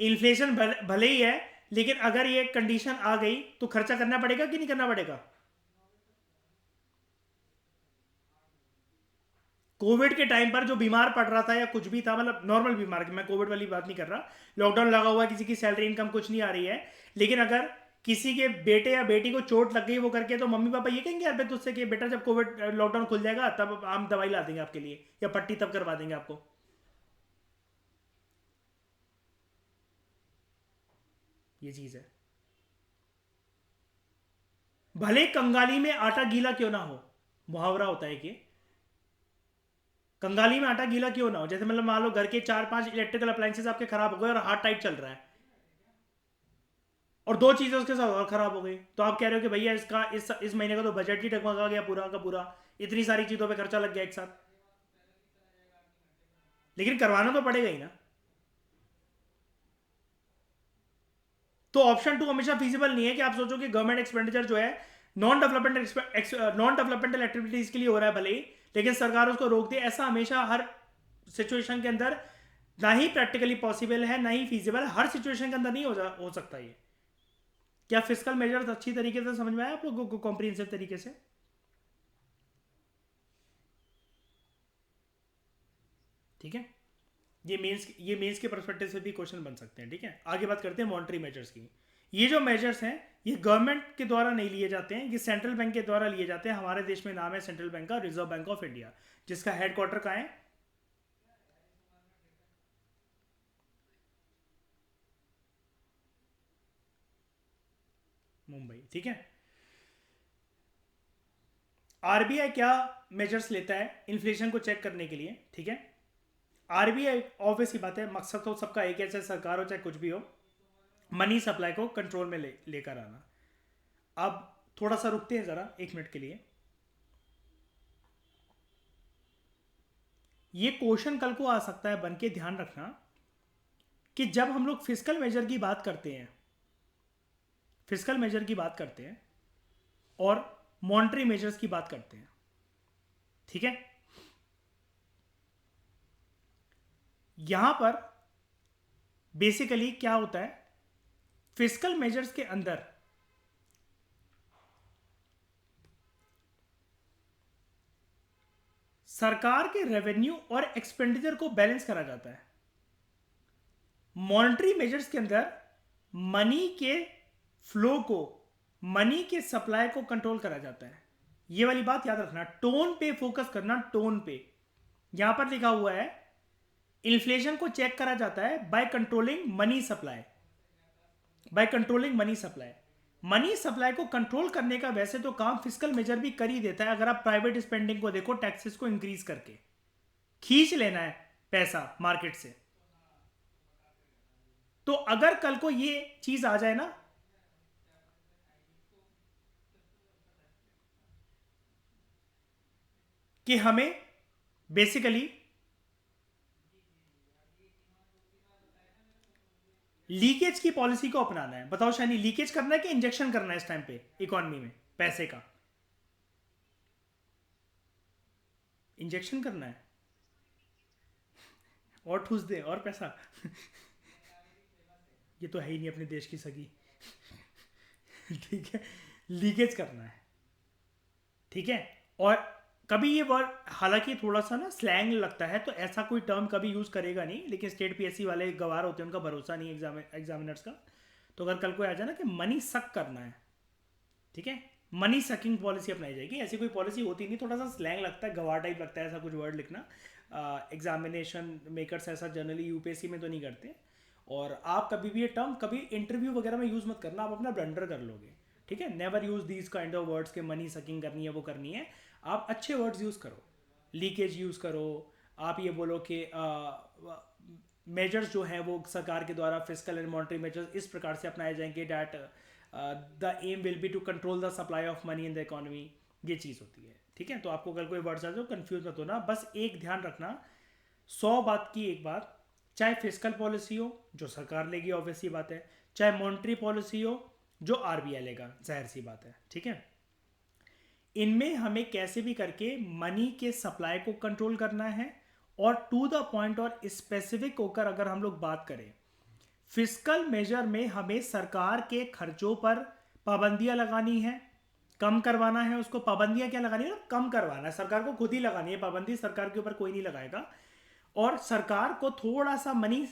इन्फ्लेशन भले ही है, लेकिन अगर ये कंडीशन आ गई तो खर्चा करना पड़ेगा कि नहीं करना पड़ेगा? कोविड के टाइम पर जो बीमार पड़ रहा था या कुछ भी था, मतलब नॉर्मल बीमार, मैं कोविड वाली बात नहीं कर रहा, लॉकडाउन लगा हुआ है, किसी की सैलरी इनकम कुछ नहीं आ रही है, लेकिन अगर किसी के बेटे या बेटी को चोट लग गई वो करके, तो मम्मी पापा ये कहेंगे यार भाई तुझसे कि बेटा जब कोविड लॉकडाउन खुल जाएगा तब हम दवाई ला देंगे आपके लिए या पट्टी तब करवा देंगे आपको। ये चीज है। भले कंगाली में आटा गीला क्यों ना हो, मुहावरा होता है कि कंगाली में आटा गीला क्यों ना हो, जैसे मतलब मान लो घर के 4-5 इलेक्ट्रिकल अप्लायंसेस आपके खराब हो गए और हाथ टाइट चल रहा है और दो चीजें उसके साथ और खराब हो गई, तो आप कह रहे हो कि भैया इसका इस महीने का तो बजट ही डगमगा गया पूरा का पूरा, इतनी सारी चीजों पे खर्चा लग गया एक साथ। लेकिन करवाना तो पड़ेगा ही ना। तो ऑप्शन 2 हमेशा फिजिबल नहीं है कि आप सोचो कि गवर्नमेंट एक्सपेंडिचर जो है नॉन डेवलपमेंटल एक्टिविटीज के लिए हो रहा है भले ही, लेकिन सरकार उसको रोक दे, ऐसा हमेशा हर सिचुएशन के अंदर ना ही प्रैक्टिकली पॉसिबल है ना ही फिजिबल, हर सिचुएशन के अंदर नहीं हो सकता ये। क्या फिजिकल मेजर्स अच्छी तरीके से समझ में आया आप लोगों को, कॉम्प्रिहेंसिव तरीके से? ठीक है। ये मेंस के परस्पेक्टिव से भी क्वेश्चन बन सकते हैं, ठीक है। आगे बात करते हैं मॉनेटरी मेजर्स की। ये जो मेजर्स हैं ये गवर्नमेंट के द्वारा नहीं लिए जाते हैं, ये सेंट्रल बैंक के द्वारा लिए जाते हैं। हमारे देश में नाम है सेंट्रल बैंक का, रिजर्व बैंक ऑफ इंडिया, जिसका हेडक्वार्टर कहाँ है? मुंबई, ठीक है। आरबीआई क्या मेजर्स लेता है इन्फ्लेशन को चेक करने के लिए, ठीक है। आरबीआई ऑब्वियस ही बात है, मकसद तो सबका एक है, चाहे सरकार हो चाहे कुछ भी हो, मनी सप्लाई को कंट्रोल में लेकर आना। अब थोड़ा सा रुकते हैं ज़रा 1 मिनट के लिए। ये क्वेश्चन कल को आ सकता है, बन के ध्यान रखना कि जब हम लोग फिजिकल मेजर की बात करते हैं, फिजिकल मेजर की बात करते हैं और मॉनेटरी मेजर्स की बात करते हैं, ठीक है। यहां पर बेसिकली क्या होता है, फिस्कल मेजर्स के अंदर सरकार के रेवेन्यू और एक्सपेंडिचर को बैलेंस करा जाता है। मॉनेटरी मेजर्स के अंदर मनी के फ्लो को, मनी के सप्लाई को कंट्रोल करा जाता है। ये वाली बात याद रखना, टोन पे फोकस करना, टोन पे। यहां पर लिखा हुआ है इन्फ्लेशन को चेक करा जाता है by controlling money supply, by controlling money supply. Money supply को कंट्रोल करने का वैसे तो काम फिस्कल मेजर भी कर ही देता है। अगर आप प्राइवेट स्पेंडिंग को देखो, टैक्सेस को इंक्रीज करके खींच लेना है पैसा मार्केट से। तो अगर कल को ये चीज आ जाए ना कि हमें बेसिकली लीकेज की पॉलिसी को अपनाना है, बताओ शानी, लीकेज करना है कि इंजेक्शन करना है इस टाइम पे इकोनॉमी में पैसे का? इंजेक्शन करना है और ठूस दे और पैसा। ये तो है ही नहीं अपने देश की सगी। ठीक है, लीकेज करना है, ठीक है। और कभी ये वर्ड हालांकि थोड़ा सा ना स्लैंग लगता है, तो ऐसा कोई टर्म कभी यूज करेगा नहीं, लेकिन स्टेट पीएससी वाले गवार होते हैं, उनका भरोसा नहीं एग्जामिनर्स का। तो अगर कल को आ जाए ना कि मनी सक करना है, ठीक है, मनी सकिंग पॉलिसी अपनाई जाएगी, ऐसी कोई पॉलिसी होती नहीं, थोड़ा सा स्लैंग लगता है, गवार टाइप लगता है ऐसा कुछ वर्ड लिखना। एग्जामिनेशन मेकर्स ऐसा जनरली यूपीएससी में तो नहीं करते। और आप कभी भी ये टर्म कभी इंटरव्यू वगैरह में यूज़ मत करना, आप अपना ब्लंडर कर लोगे, ठीक है। Never use these kind of words के मनी सकिंग करनी है वो करनी है। आप अच्छे वर्ड्स यूज़ करो, लीकेज यूज़ करो, आप ये बोलो कि मेजर्स जो हैं वो सरकार के द्वारा फिस्कल एंड मॉनेटरी मेजर्स इस प्रकार से अपनाए जाएंगे that the aim will be to control the supply of money in the economy. ये चीज़ होती है, ठीक है। तो आपको कल कोई वर्ड्स आ जाओ कंफ्यूज मत होना, बस एक ध्यान रखना, 100 बात की एक बात, चाहे फिस्कल पॉलिसी हो जो सरकार लेगी ऑब्वियसली बात है, चाहे मॉनेटरी पॉलिसी हो जो आरबीआई लेगा, जाहिर सी बात है, ठीक है। इनमें हमें कैसे भी करके मनी के सप्लाई को कंट्रोल करना है। और टू द पॉइंट और स्पेसिफिक होकर अगर हम लोग बात करें, फिस्कल मेजर में हमें सरकार के खर्चों पर पाबंदियां लगानी है, कम करवाना है उसको। पाबंदियां क्या लगानी है ना, कम करवाना है, सरकार को खुद ही लगानी है पाबंदी, सरकार के ऊपर कोई नहीं लगाएगा। और सरकार को थोड़ा सा मनी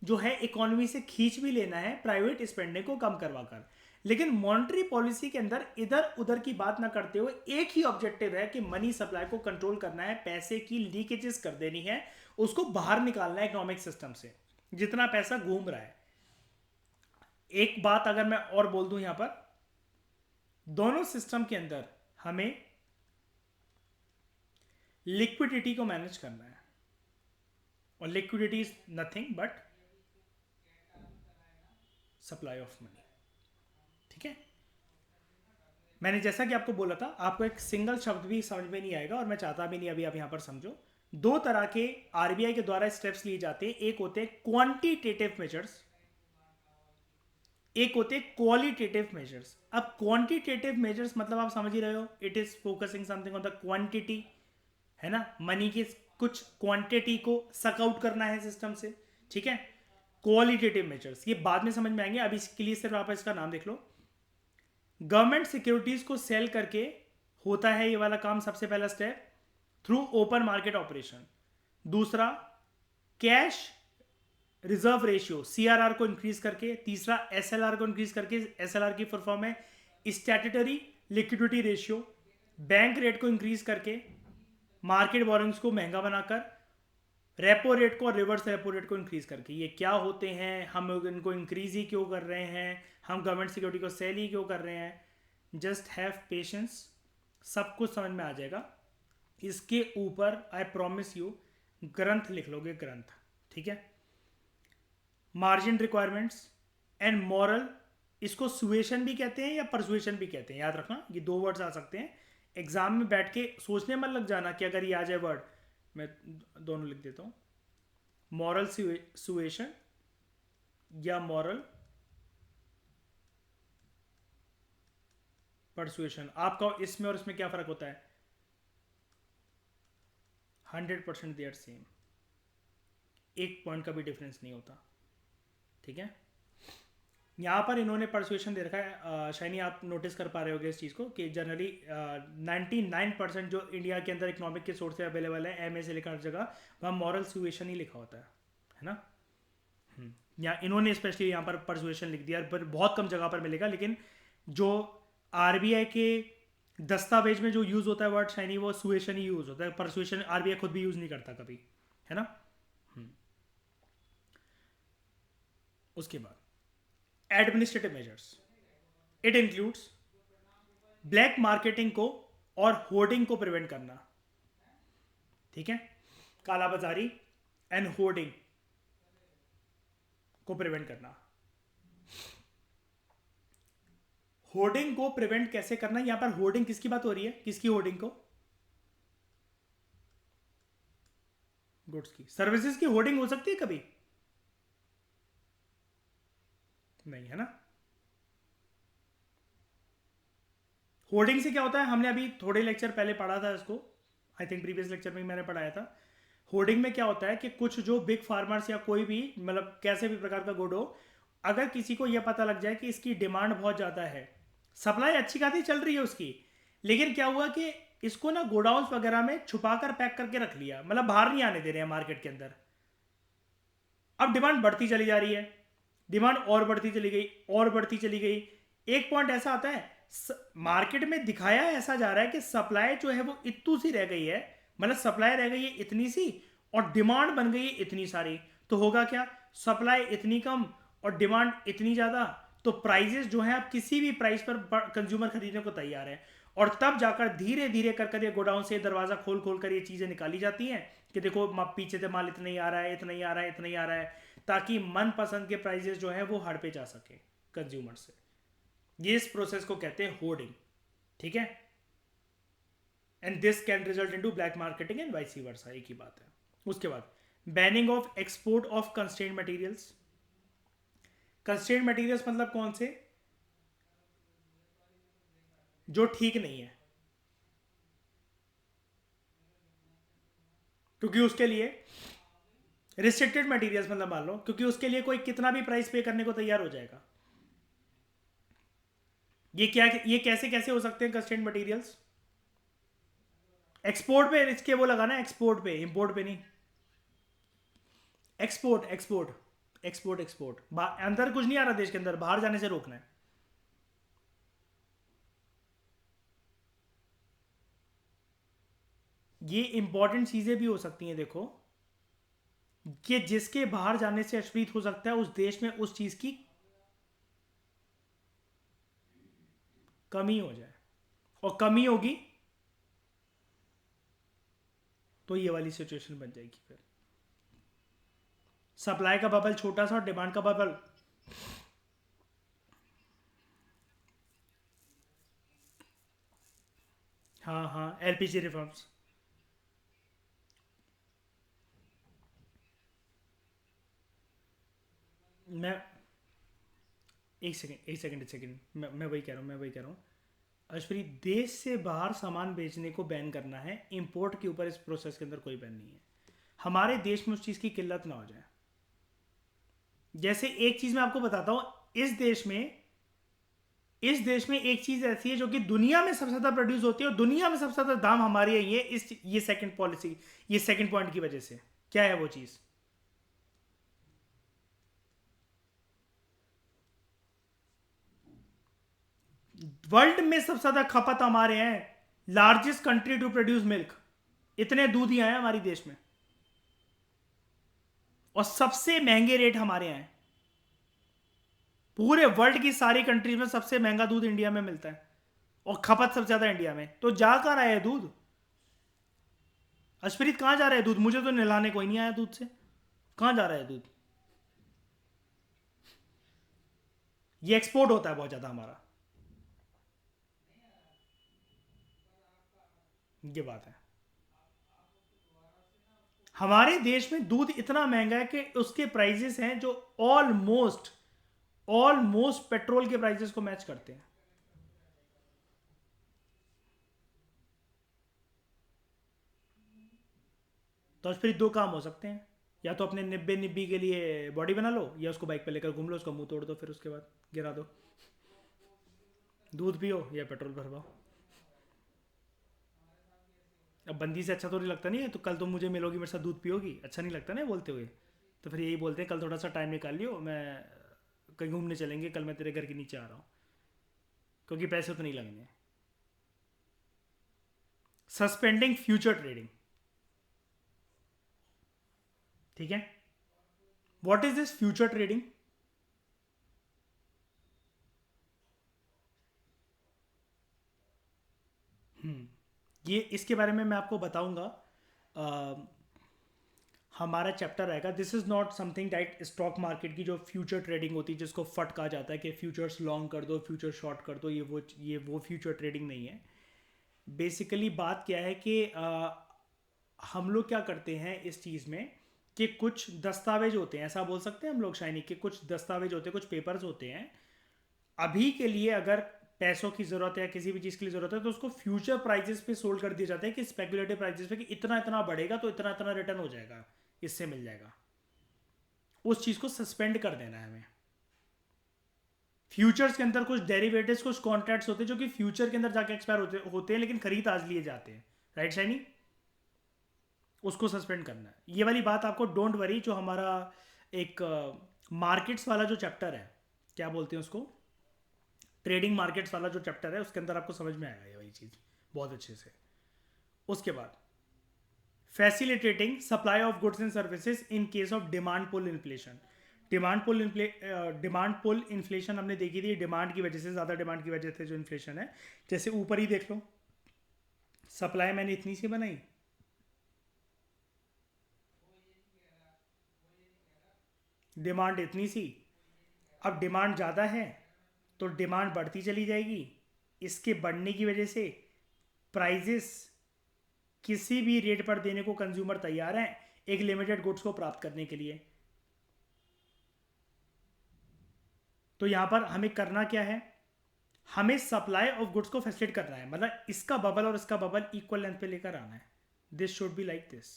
जो है इकोनॉमी से खींच भी लेना है प्राइवेट स्पेंडिंग को कम करवा कर। लेकिन मॉनेटरी पॉलिसी के अंदर इधर उधर की बात ना करते हुए एक ही ऑब्जेक्टिव है कि मनी सप्लाई को कंट्रोल करना है, पैसे की लीकेजेस कर देनी है, उसको बाहर निकालना है इकोनॉमिक सिस्टम से जितना पैसा घूम रहा है। एक बात अगर मैं और बोल दूं यहां पर, दोनों सिस्टम के अंदर हमें लिक्विडिटी को मैनेज करना है, और liquidity is nothing but supply of money, ठीक है। मैंने जैसा कि आपको बोला था, आपको एक सिंगल शब्द भी समझ में नहीं आएगा और मैं चाहता भी नहीं अभी आप यहां पर समझो। दो तरह के आरबीआई के द्वारा स्टेप्स लिए जाते हैं, एक होते हैं क्वांटिटेटिव मेजर्स, एक होते क्वालिटेटिव मेजर्स। अब क्वांटिटेटिव मेजर्स मतलब आप समझ ही रहे हो, it is focusing something on the quantity, है ना, मनी की कुछ क्वांटिटी को सक आउट करना है सिस्टम से, ठीक है। क्वालिटेटिव मेजर्स ये बाद में समझ में आएंगे, अभी इसके लिए सिर्फ आप इसका नाम देख लो। गवर्नमेंट सिक्योरिटीज को सेल करके होता है ये वाला काम, सबसे पहला step through open market operation. दूसरा कैश रिजर्व रेशियो सीआरआर को इंक्रीज करके। तीसरा एसएलआर को इंक्रीज करके, एसएलआर की फुल फॉर्म है statutory liquidity ratio. Bank rate को इंक्रीज करके, मार्केट बोरोइंग्स को महंगा बनाकर, रेपो रेट को और रिवर्स रेपो रेट को इंक्रीज करके। ये क्या होते हैं, हम इनको इंक्रीज ही क्यों कर रहे हैं, हम गवर्नमेंट सिक्योरिटी को सेल ही क्यों कर रहे हैं, जस्ट हैव पेशेंस, सब कुछ समझ में आ जाएगा। इसके ऊपर आई प्रॉमिस यू ग्रंथ लिख लोगे, ग्रंथ, ठीक है। मार्जिन रिक्वायरमेंट्स एंड मॉरल, इसको सुएशन भी कहते हैं या परसुएशन भी कहते हैं, याद रखना ये दो वर्ड्स आ सकते हैं। एग्जाम में बैठ के सोचने मत लग जाना कि अगर ये आ जाए वर्ड, मैं दोनों लिख देता हूं, मॉरल सुएशन या मॉरल परसुएशन। आपका इसमें और इसमें क्या फर्क होता है? 100% दे आर सेम, एक पॉइंट का भी डिफरेंस नहीं होता। ठीक है। यहाँ पर इन्होंने परसुएशन दे रखा है, शाइनी आप नोटिस कर पा रहे होगे इस चीज़ को कि जनरली 99% जो इंडिया के अंदर इकोनॉमिक के सोर्स अवेलेबल है एम ए से लेकर हर जगह, वहाँ मॉरल सुएशन ही लिखा होता है ना। यहाँ इन्होंने स्पेशली यहाँ पर परसुएशन लिख दिया, पर बहुत कम जगह पर मिलेगा, लेकिन जो आरबीआई के दस्तावेज में जो यूज़ होता है वर्ड शाइनी, वो सुएशन ही यूज़ होता है, परसुएशन आरबीआई खुद भी यूज़ नहीं करता कभी, है ना। उसके बाद administrative measures, it includes black marketing को और होर्डिंग को प्रिवेंट करना, ठीक है, कालाबाजारी एंड होर्डिंग को प्रिवेंट करना। होर्डिंग को प्रिवेंट कैसे करना, यहां पर होर्डिंग किसकी बात हो रही है, किसकी होर्डिंग को, गुड्स की, सर्विसेज की होर्डिंग हो सकती है कभी नहीं, है ना। होर्डिंग से क्या होता है, हमने अभी थोड़े लेक्चर पहले पढ़ा था इसको, आई थिंक प्रीवियस लेक्चर में मैंने पढ़ाया था। होर्डिंग में क्या होता है कि कुछ जो बिग फार्मर्स या कोई भी मतलब कैसे भी प्रकार का गुड हो, अगर किसी को यह पता लग जाए कि इसकी डिमांड बहुत ज़्यादा है, सप्लाई अच्छी खासी चल रही है उसकी, लेकिन क्या हुआ कि इसको ना गोडाउन्स वगैरह में छुपा कर पैक करके रख लिया, मतलब बाहर नहीं आने दे रहे हैं मार्केट के अंदर। अब डिमांड बढ़ती चली जा रही है, डिमांड और बढ़ती चली गई और बढ़ती चली गई, एक पॉइंट ऐसा आता है मार्केट में दिखाया ऐसा जा रहा है कि सप्लाई जो है वो इतू सी रह गई है, मतलब सप्लाई रह गई है इतनी सी और डिमांड बन गई है इतनी सारी, तो होगा क्या, सप्लाई इतनी कम और डिमांड इतनी ज़्यादा, तो प्राइजेस जो है आप किसी भी प्राइस पर कंज्यूमर खरीदने को तैयार है, और तब जाकर धीरे धीरे कर ये गोडाउन से दरवाज़ा खोल खोल कर ये चीज़ें निकाली जाती हैं कि देखो पीछे से माल इतना ही आ रहा है, इतना ही आ रहा है, इतना ही आ रहा है, ताकि मनपसंद के प्राइजेस जो है वो हड़ पे जा सके कंज्यूमर से। ये इस प्रोसेस को कहते हैं होर्डिंग, ठीक है। And this can result into black marketing and vice versa, एक ही बात है। उसके बाद banning of export of constraint materials. Constraint materials मतलब कौन से, जो ठीक नहीं है, क्योंकि उसके लिए रिस्ट्रिक्टेड मटेरियल्स मतलब मान लो, क्योंकि उसके लिए कोई कितना भी प्राइस पे करने को तैयार हो जाएगा। ये क्या, ये कैसे कैसे हो सकते हैं कंस्ट्रेंट मटेरियल्स, एक्सपोर्ट पे इसके वो लगाना है, एक्सपोर्ट पे, इंपोर्ट पे नहीं, एक्सपोर्ट एक्सपोर्ट एक्सपोर्ट एक्सपोर्ट, अंदर कुछ नहीं आ रहा देश के अंदर, बाहर जाने से रोकना है। ये इंपॉर्टेंट चीजें भी हो सकती हैं, देखो कि जिसके बाहर जाने से अश्लीत हो सकता है उस देश में उस चीज की कमी हो जाए, और कमी होगी तो ये वाली सिचुएशन बन जाएगी, फिर सप्लाई का बबल छोटा सा और डिमांड का बबल, हाँ हाँ, एलपीजी रिफॉर्म्स। मैं एक सेकंड, मैं वही कह रहा हूँ अश्वरी, देश से बाहर सामान बेचने को बैन करना है, इंपोर्ट के ऊपर इस प्रोसेस के अंदर कोई बैन नहीं है, हमारे देश में उस चीज़ की किल्लत ना हो जाए। जैसे एक चीज़ मैं आपको बताता हूँ, इस देश में एक चीज़ ऐसी है जो कि दुनिया में सबसे ज़्यादा प्रोड्यूस होती है और दुनिया में सबसे ज़्यादा दाम हमारे यही है, ये सेकंड पॉलिसी, ये सेकंड पॉइंट की वजह से। क्या है वो चीज़, वर्ल्ड में सबसे ज्यादा खपत हमारे हैं, largest country to produce milk, इतने दूध ही आए हमारे देश में, और सबसे महंगे रेट हमारे यहाँ हैं, पूरे वर्ल्ड की सारी कंट्रीज में सबसे महंगा दूध इंडिया में मिलता है, और खपत सबसे ज्यादा इंडिया में, तो जा कहाँ रहा है दूध, अश्वरीत कहाँ जा रहा है दूध, मुझे तो नहलाने कोई नहीं आया दूध से, कहाँ जा रहा है दूध, ये एक्सपोर्ट होता है बहुत ज्यादा हमारा, ये बात है। हमारे देश में दूध इतना महंगा है कि उसके प्राइजेस हैं जो ऑलमोस्ट ऑलमोस्ट पेट्रोल के प्राइजेस को मैच करते हैं। तो फिर दो काम हो सकते हैं, या तो अपने निब्बे निब्बी के लिए बॉडी बना लो, या उसको बाइक पे लेकर घूम लो, उसका मुंह तोड़ दो, फिर उसके बाद गिरा दो। दूध पियो या पेट्रोल भरवाओ। अब बंदी से अच्छा तो नहीं लगता नहीं है, तो कल तुम मुझे मिलोगी, मेरे साथ दूध पियोगी, अच्छा नहीं लगता ना बोलते हुए। तो फिर यही बोलते हैं, कल थोड़ा सा टाइम निकाल लियो, मैं कहीं घूमने चलेंगे, कल मैं तेरे घर के नीचे आ रहा हूँ, क्योंकि पैसे तो नहीं लगने। Suspending future trading. ठीक है। What is this future trading? ये इसके बारे में मैं आपको बताऊंगा। हमारा चैप्टर रहेगा, this is not something that stock market की जो फ्यूचर ट्रेडिंग होती है, जिसको फट कहा जाता है कि फ्यूचर्स लॉन्ग कर दो, फ्यूचर शॉर्ट कर दो, ये वो फ्यूचर ट्रेडिंग नहीं है। बेसिकली बात क्या है कि हम लोग क्या करते हैं इस चीज़ में, कि कुछ दस्तावेज होते हैं, ऐसा बोल सकते हैं हम लोग शाइनी, कि कुछ दस्तावेज होते हैं, कुछ पेपर्स होते हैं। अभी के लिए अगर पैसों की ज़रूरत है या किसी भी चीज़ के लिए ज़रूरत है, तो उसको फ्यूचर प्राइजेस पे सोल्ड कर दिया जाता है, कि स्पेकुलेटिव प्राइजेस पे, कि इतना इतना बढ़ेगा तो इतना इतना रिटर्न हो जाएगा, इससे मिल जाएगा। उस चीज़ को सस्पेंड कर देना है हमें। फ्यूचर्स के अंदर कुछ डेरिवेटिव्स, कुछ कॉन्ट्रैक्ट्स होते हैं जो कि फ्यूचर के अंदर जाके एक्सपायर होते हैं, लेकिन खरीद आज लिए जाते हैं। Right shiny? उसको सस्पेंड करना है। ये वाली बात आपको, डोंट वरी, जो हमारा एक मार्केट्स वाला जो चैप्टर है, क्या बोलते हैं उसको, ट्रेडिंग मार्केट्स वाला जो चैप्टर है, उसके अंदर आपको समझ में आएगा ये वाली चीज़ बहुत अच्छे से। उसके बाद facilitating supply of goods and services in case of demand pull inflation. Demand pull inflation हमने देखी थी, डिमांड की वजह से, ज़्यादा डिमांड की वजह से जो इन्फ्लेशन है। जैसे ऊपर ही देख लो, सप्लाई मैंने इतनी सी बनाई, डिमांड इतनी सी। अब डिमांड ज़्यादा है तो डिमांड बढ़ती चली जाएगी, इसके बढ़ने की वजह से प्राइजेस किसी भी रेट पर देने को कंज्यूमर तैयार हैं, एक लिमिटेड गुड्स को प्राप्त करने के लिए। तो यहां पर हमें करना क्या है, हमें सप्लाई ऑफ गुड्स को फैसिलिटेट करना है, मतलब इसका बबल और इसका बबल इक्वल लेंथ पे लेकर आना है। This should be like this,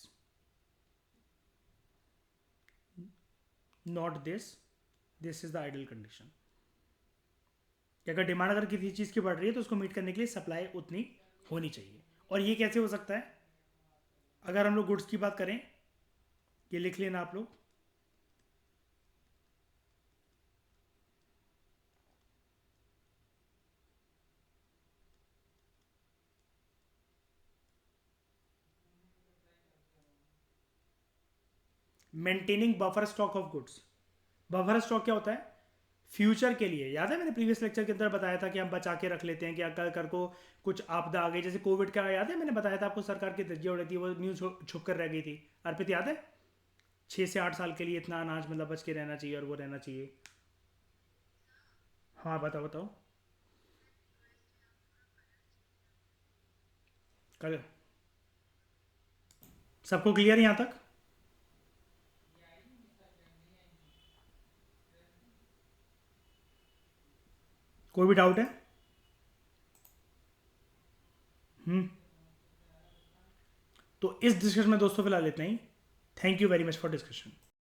not this. This is the ideal condition. अगर डिमांड अगर किसी चीज़ की बढ़ रही है, तो उसको मीट करने के लिए सप्लाई उतनी होनी चाहिए। और ये कैसे हो सकता है? अगर हम लोग गुड्स की बात करें, ये लिख लेना आप लोग, maintaining buffer stock of goods. Buffer stock क्या होता है? फ्यूचर के लिए। याद है मैंने प्रीवियस लेक्चर के अंदर बताया था कि हम बचा के रख लेते हैं, कि अगर कर को कुछ आपदा आ गई, जैसे कोविड का, याद है मैंने बताया था आपको, सरकार की धज्जियां उड़ी थी, वो न्यूज़ छुप कर रह गई थी। अर्पित याद है? 6 से 8 साल के लिए इतना अनाज मतलब बच के रहना चाहिए, और वो रहना चाहिए। हाँ बताओ बताओ। कल सबको क्लियर यहाँ तक? कोई भी डाउट है? हम्म। तो इस डिस्कशन में दोस्तों फिलहाल इतना ही। Thank you very much for discussion.